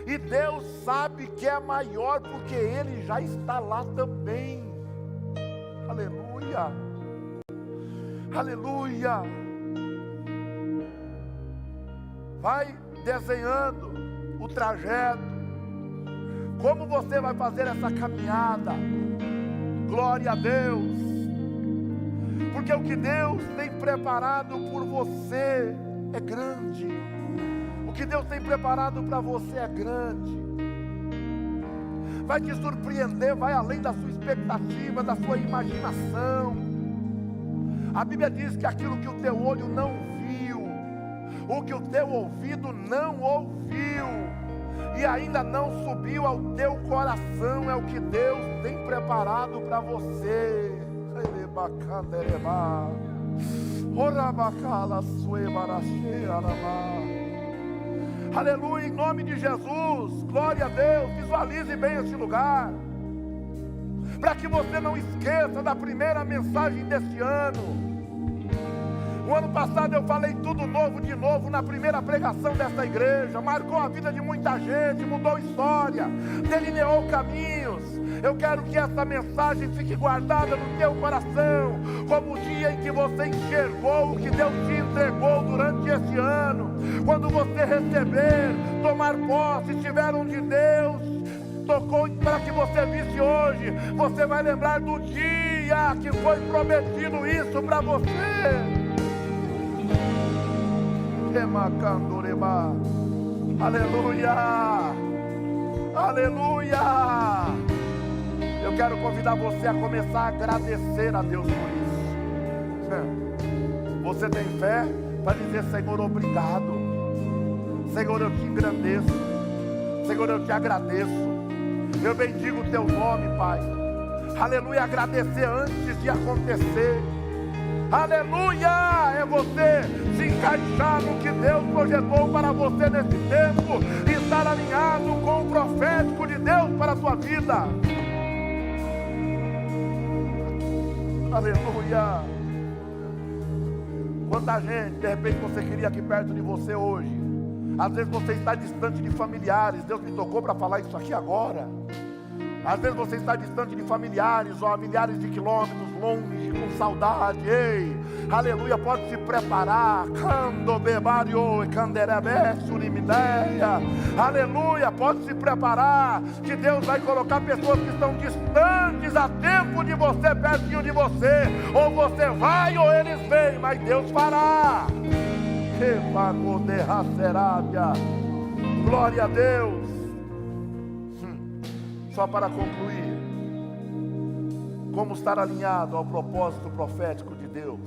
E Deus sabe que é maior, porque Ele já está lá também. Aleluia, aleluia. Vai desenhando o trajeto, como você vai fazer essa caminhada. Glória a Deus, porque o que Deus tem preparado por você é grande. O que Deus tem preparado para você é grande. Vai te surpreender, vai além da sua expectativa, da sua imaginação. A Bíblia diz que aquilo que o teu olho não viu, o que o teu ouvido não ouviu, e ainda não subiu ao teu coração, é o que Deus tem preparado para você. Aleluia, em nome de Jesus, glória a Deus. Visualize bem esse lugar, para que você não esqueça da primeira mensagem deste ano. O ano passado eu falei tudo novo de novo na primeira pregação dessa igreja. Marcou a vida de muita gente, mudou história, delineou caminhos. Eu quero que essa mensagem fique guardada no teu coração, como o dia em que você enxergou o que Deus te entregou durante esse ano. Quando você receber, tomar posse, estiver onde Deus tocou para que você visse hoje, você vai lembrar do dia que foi prometido isso para você. Aleluia, aleluia. Eu quero convidar você a começar a agradecer a Deus por isso. Você tem fé para dizer: Senhor, obrigado. Senhor, eu te engrandeço. Senhor, eu te agradeço. Eu bendigo o teu nome, Pai. Aleluia, agradecer antes de acontecer. Aleluia, é você se encaixar no que Deus projetou para você nesse tempo e estar alinhado com o profético de Deus para a sua vida. Aleluia. Quanta gente, de repente, você queria aqui perto de você hoje. Às vezes você está distante de familiares. Deus me tocou para falar isso aqui agora. Às vezes você está distante de familiares, ou a milhares de quilômetros longe, com saudade. Ei, aleluia, pode se preparar. Aleluia, pode se preparar, que Deus vai colocar pessoas que estão distantes a tempo de você, pertinho de você. Ou você vai ou eles vêm, mas Deus fará. Glória a Deus. Só para concluir, como estar alinhado ao propósito profético de Deus,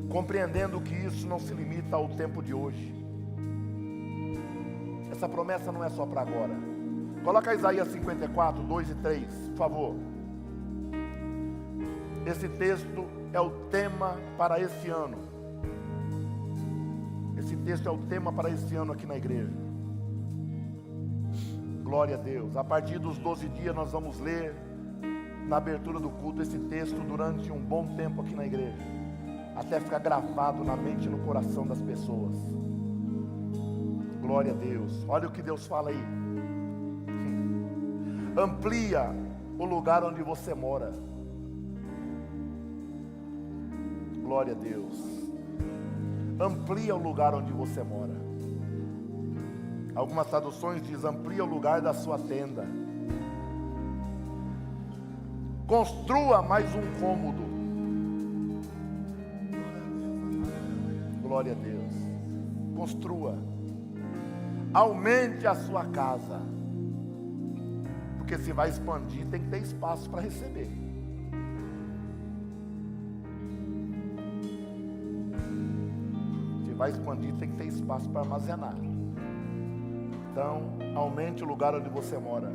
compreendendo que isso não se limita ao tempo de hoje. Essa promessa não é só para agora. Coloca Isaías 54, 2 e 3, por favor. Esse texto é o tema para esse ano. Esse texto é o tema para esse ano aqui na igreja. Glória a Deus. A partir dos 12 dias nós vamos ler na abertura do culto esse texto durante um bom tempo aqui na igreja, até ficar gravado na mente e no coração das pessoas. Glória a Deus. Olha o que Deus fala aí. Amplia o lugar onde você mora. Glória a Deus. Amplia o lugar onde você mora. Algumas traduções dizem: amplia o lugar da sua tenda. Construa mais um cômodo. Glória a Deus. Construa. Aumente a sua casa. Porque se vai expandir, tem que ter espaço para receber. Se vai expandir, tem que ter espaço para armazenar. Então, aumente o lugar onde você mora.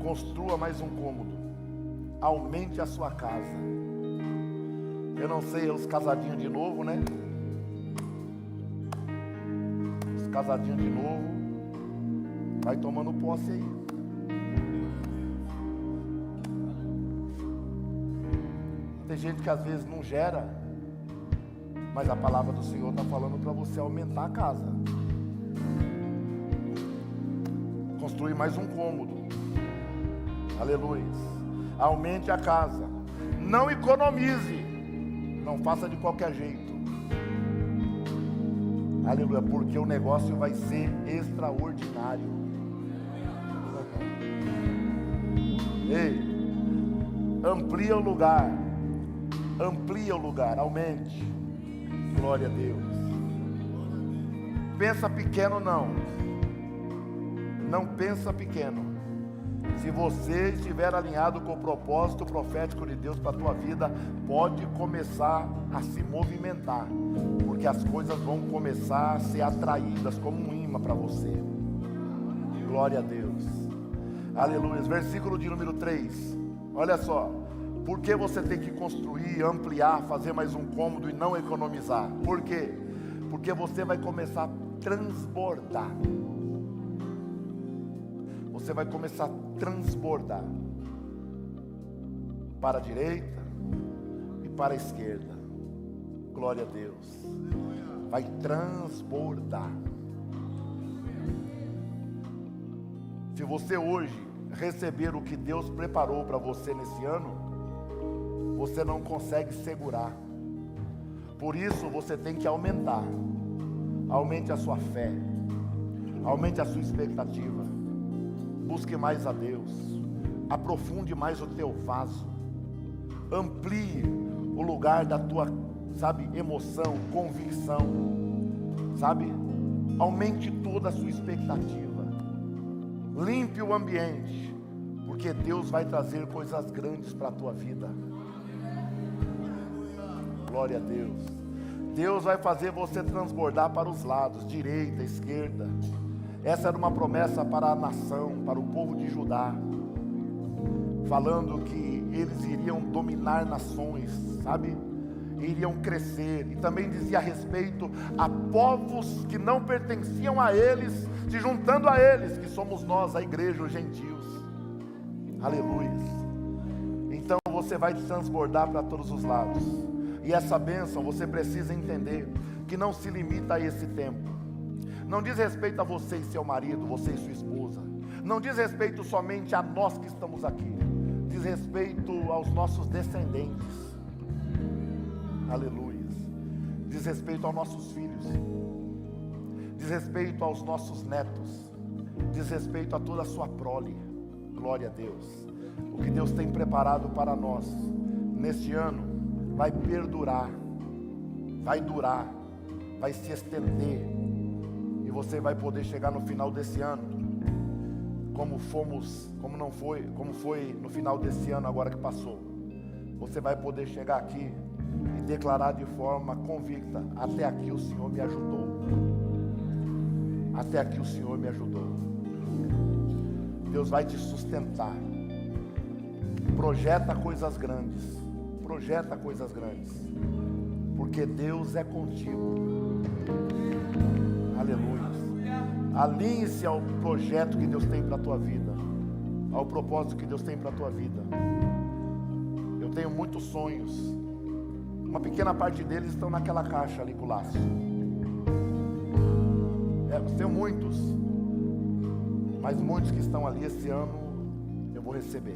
Construa mais um cômodo. Aumente a sua casa. Eu não sei, os casadinhos de novo, né? Os casadinhos de novo. Vai tomando posse aí. Tem gente que às vezes não gera, mas a palavra do Senhor está falando para você aumentar a casa. Construir mais um cômodo. Aleluia. Aumente a casa. Não economize. Não faça de qualquer jeito. Aleluia. Porque o negócio vai ser extraordinário. Ei, amplia o lugar. Amplia o lugar. Aumente. Glória a Deus. Pensa pequeno não. Não pensa pequeno. Se você estiver alinhado com o propósito profético de Deus para a tua vida, pode começar a se movimentar, porque as coisas vão começar a ser atraídas como um imã para você. Glória a Deus. Aleluia. Versículo de número 3. Olha só. Por que você tem que construir, ampliar, fazer mais um cômodo e não economizar? Por quê? Porque você vai começar a transbordar. Você vai começar a transbordar para a direita e para a esquerda. Glória a Deus. Vai transbordar. Se você hoje receber o que Deus preparou para você nesse ano, você não consegue segurar. Por isso você tem que aumentar. Aumente a sua fé. Aumente a sua expectativa. Busque mais a Deus. Aprofunde mais o teu vaso. Amplie o lugar da tua, emoção, convicção. Aumente toda a sua expectativa. Limpe o ambiente. Porque Deus vai trazer coisas grandes para a tua vida. Glória a Deus. Deus vai fazer você transbordar para os lados, direita, esquerda. Essa era uma promessa para a nação, para o povo de Judá, falando que eles iriam dominar nações, iriam crescer. E também dizia a respeito a povos que não pertenciam a eles, se juntando a eles, que somos nós, a igreja, os gentios. Aleluia. Então você vai transbordar para todos os lados. E essa bênção você precisa entender que não se limita a esse tempo. Não diz respeito a você e seu marido, você e sua esposa. Não diz respeito somente a nós que estamos aqui. Diz respeito aos nossos descendentes. Aleluia. Diz respeito aos nossos filhos. Diz respeito aos nossos netos. Diz respeito a toda a sua prole. Glória a Deus. O que Deus tem preparado para nós neste ano vai perdurar, vai durar, vai se estender, e você vai poder chegar no final desse ano, como foi no final desse ano agora que passou. Você vai poder chegar aqui e declarar de forma convicta: até aqui o Senhor me ajudou. Até aqui o Senhor me ajudou. Deus vai te sustentar. Projeta coisas grandes. Projeta coisas grandes, porque Deus é contigo. Aleluia. Alinhe-se ao projeto que Deus tem para a tua vida, ao propósito que Deus tem para a tua vida. Eu tenho muitos sonhos. Uma pequena parte deles estão naquela caixa ali com o laço. Eu tenho muitos, mas muitos que estão ali esse ano eu vou receber.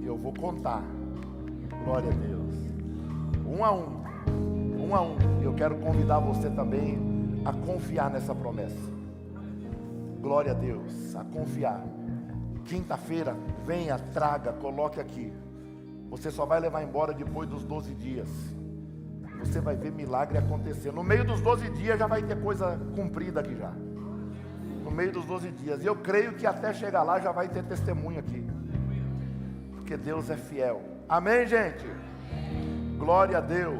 Eu vou contar. Glória a Deus. Um a um. Eu quero convidar você também a confiar nessa promessa. Glória a Deus. A confiar. Quinta-feira, venha, traga, coloque aqui. Você só vai levar embora depois dos 12 dias. Você vai ver milagre acontecer. No meio dos 12 dias já vai ter coisa cumprida aqui já. No meio dos 12 dias. E eu creio que até chegar lá já vai ter testemunho aqui. Porque Deus é fiel. Amém, gente? Glória a Deus.